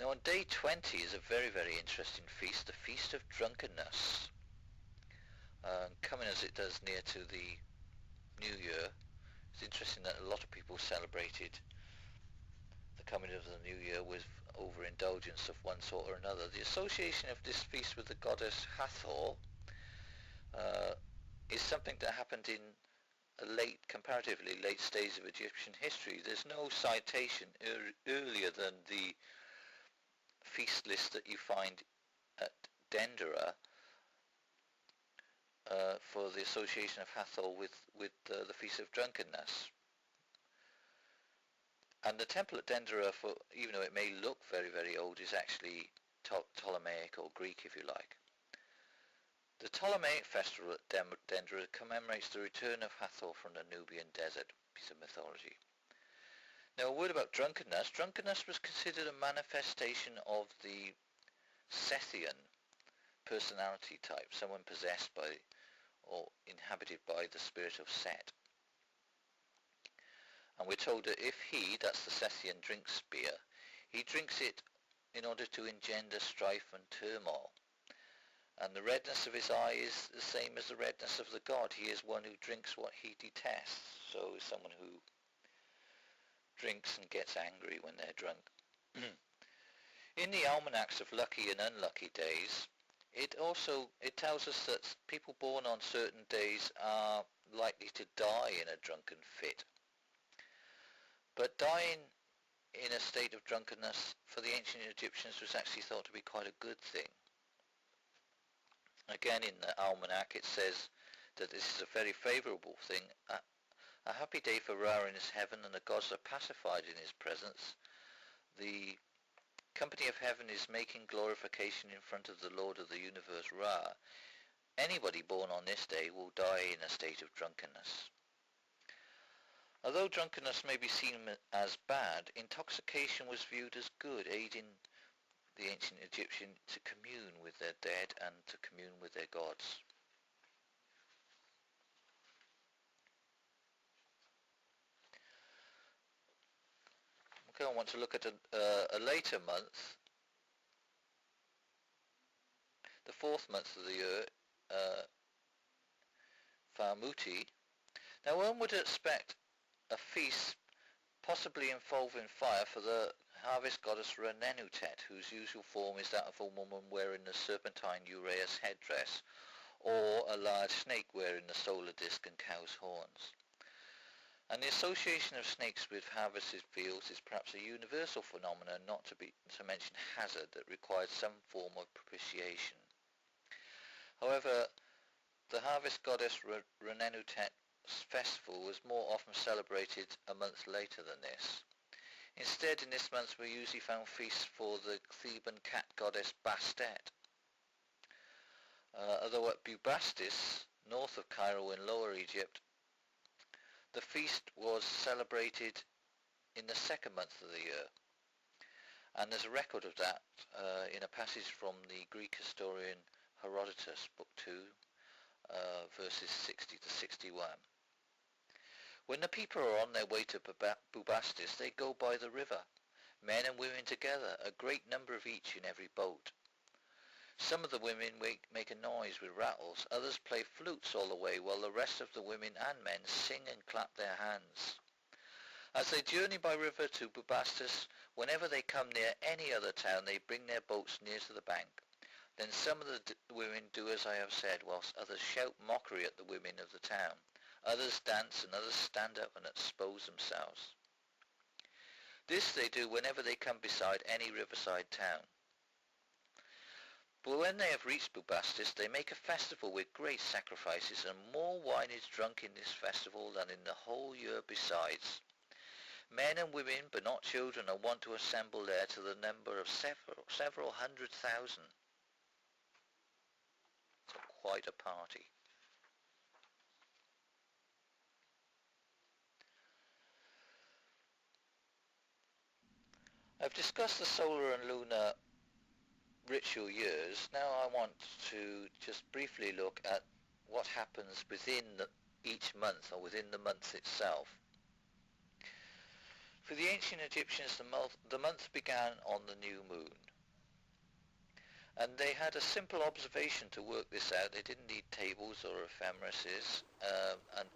Now on day 20 is a very, very interesting feast, the Feast of Drunkenness. Coming as it does near to the New Year, it's interesting that a lot of people celebrated the coming of the New Year with overindulgence of one sort or another. The association of this feast with the goddess Hathor is something that happened in a comparatively late stage of Egyptian history. There's no citation earlier than the feast list that you find at Dendera for the association of Hathor with the Feast of Drunkenness. And the temple at Dendera, even though it may look very, very old, is actually Ptolemaic or Greek, if you like. The Ptolemaic festival at Dendera commemorates the return of Hathor from the Nubian desert, piece of mythology. Now a word about drunkenness. Drunkenness was considered a manifestation of the Sethian personality type, someone possessed by or inhabited by the spirit of Set. And we're told that if he, that's the Sethian, drinks beer, he drinks it in order to engender strife and turmoil. And the redness of his eye is the same as the redness of the god. He is one who drinks what he detests. So is someone who drinks and gets angry when they're drunk. In the almanacs of lucky and unlucky days, it tells us that people born on certain days are likely to die in a drunken fit. But dying in a state of drunkenness for the ancient Egyptians was actually thought to be quite a good thing. Again, in the almanac it says that this is a very favourable thing. A happy day for Ra in his heaven, and the gods are pacified in his presence. The company of heaven is making glorification in front of the Lord of the universe, Ra. Anybody born on this day will die in a state of drunkenness. Although drunkenness may be seen as bad, intoxication was viewed as good, aiding the ancient Egyptian to commune with their dead and to commune with their gods. Okay, I want to look at a later month, the fourth month of the year, Farmuti. Now one would expect a feast possibly involving fire for the harvest goddess Renenutet, whose usual form is that of a woman wearing the serpentine uraeus headdress, or a large snake wearing the solar disk and cow's horns. And the association of snakes with harvested fields is perhaps a universal phenomenon, not to mention hazard, that requires some form of propitiation. However, the harvest goddess Renenutet's festival was more often celebrated a month later than this. Instead, in this month we usually found feasts for the Theban cat goddess Bastet. Although at Bubastis, north of Cairo in Lower Egypt, the feast was celebrated in the second month of the year. And there's a record of that in a passage from the Greek historian Herodotus, Book 2, verses 60 to 61. When the people are on their way to Bubastis, they go by the river, men and women together, a great number of each in every boat. Some of the women make a noise with rattles, others play flutes all the way, while the rest of the women and men sing and clap their hands. As they journey by river to Bubastis, whenever they come near any other town, they bring their boats near to the bank. Then some of the women do as I have said, whilst others shout mockery at the women of the town. Others dance and others stand up and expose themselves. This they do whenever they come beside any riverside town. But when they have reached Bubastis, they make a festival with great sacrifices, and more wine is drunk in this festival than in the whole year besides. Men and women, but not children, are wont to assemble there to the number of several 100,000. So quite a party. I've discussed the solar and lunar ritual years. Now I want to just briefly look at what happens within each month, or within the month itself. For the ancient Egyptians, the month began on the new moon. And they had a simple observation to work this out. They didn't need tables or ephemerises, and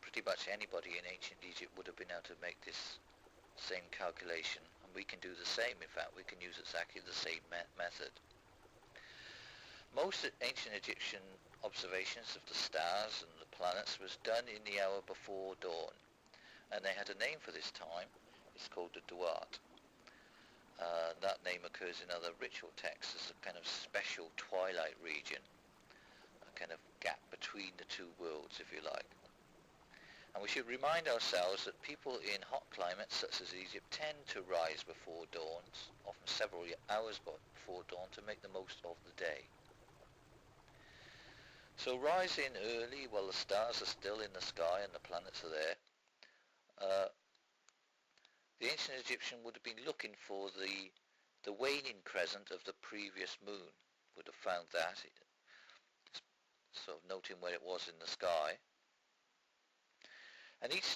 pretty much anybody in ancient Egypt would have been able to make this same calculation. And we can do the same. In fact, we can use exactly the same method. Most ancient Egyptian observations of the stars and the planets was done in the hour before dawn. And they had a name for this time. It's called the Duat. That name occurs in other ritual texts as a kind of special twilight region, a kind of gap between the two worlds, if you like. And we should remind ourselves that people in hot climates such as Egypt tend to rise before dawn, often several hours before dawn, to make the most of the day. So rising early while the stars are still in the sky and the planets are there, the ancient Egyptian would have been looking for the waning crescent of the previous moon, would have found that, sort of noting where it was in the sky. And each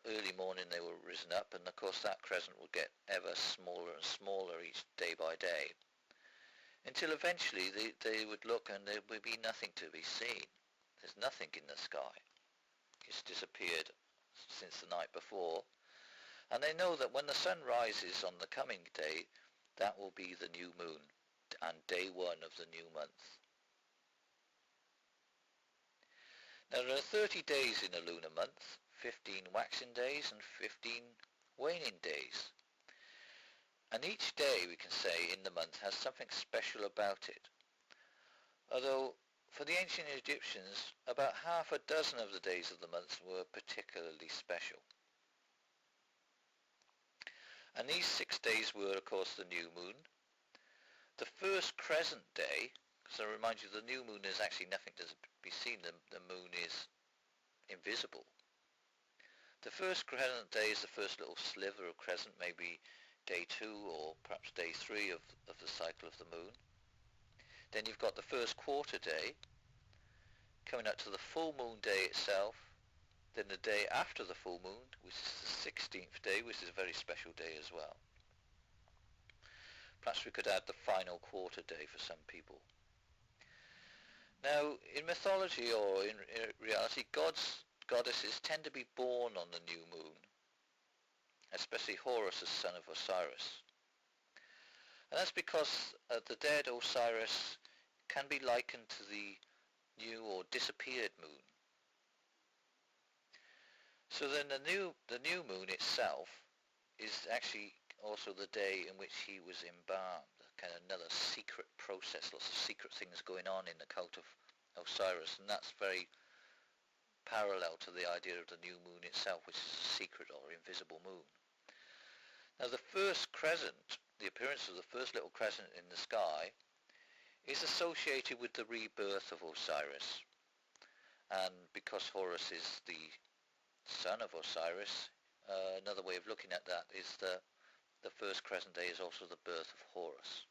early morning they were risen up, and of course that crescent would get ever smaller and smaller each day by day, until eventually they would look and there would be nothing to be seen. There's nothing in the sky. It's disappeared since the night before. And they know that when the sun rises on the coming day, that will be the new moon and day one of the new month. Now there are 30 days in a lunar month, 15 waxing days and 15 waning days. And each day, we can say, in the month has something special about it. Although for the ancient Egyptians, about half a dozen of the days of the month were particularly special. And these 6 days were, of course, the new moon. The first crescent day, because I remind you, the new moon is actually nothing to be seen. The moon is invisible. The first crescent day is the first little sliver of crescent, maybe day 2 or perhaps day 3 of the cycle of the moon. Then you've got the first quarter day, coming up to the full moon day itself. Then the day after the full moon, which is the 16th day, which is a very special day as well. Perhaps we could add the final quarter day for some people. Now, in mythology or in reality, goddesses tend to be born on the new moon, especially Horus, the son of Osiris. And that's because the dead Osiris can be likened to the new or disappeared moon. So then the new moon itself is actually also the day in which he was embalmed, kind of another secret process, lots of secret things going on in the cult of Osiris, and that's very parallel to the idea of the new moon itself, which is a secret or invisible moon. Now the first crescent, the appearance of the first little crescent in the sky, is associated with the rebirth of Osiris, and because Horus is the son of Osiris, another way of looking at that is the first crescent day is also the birth of Horus.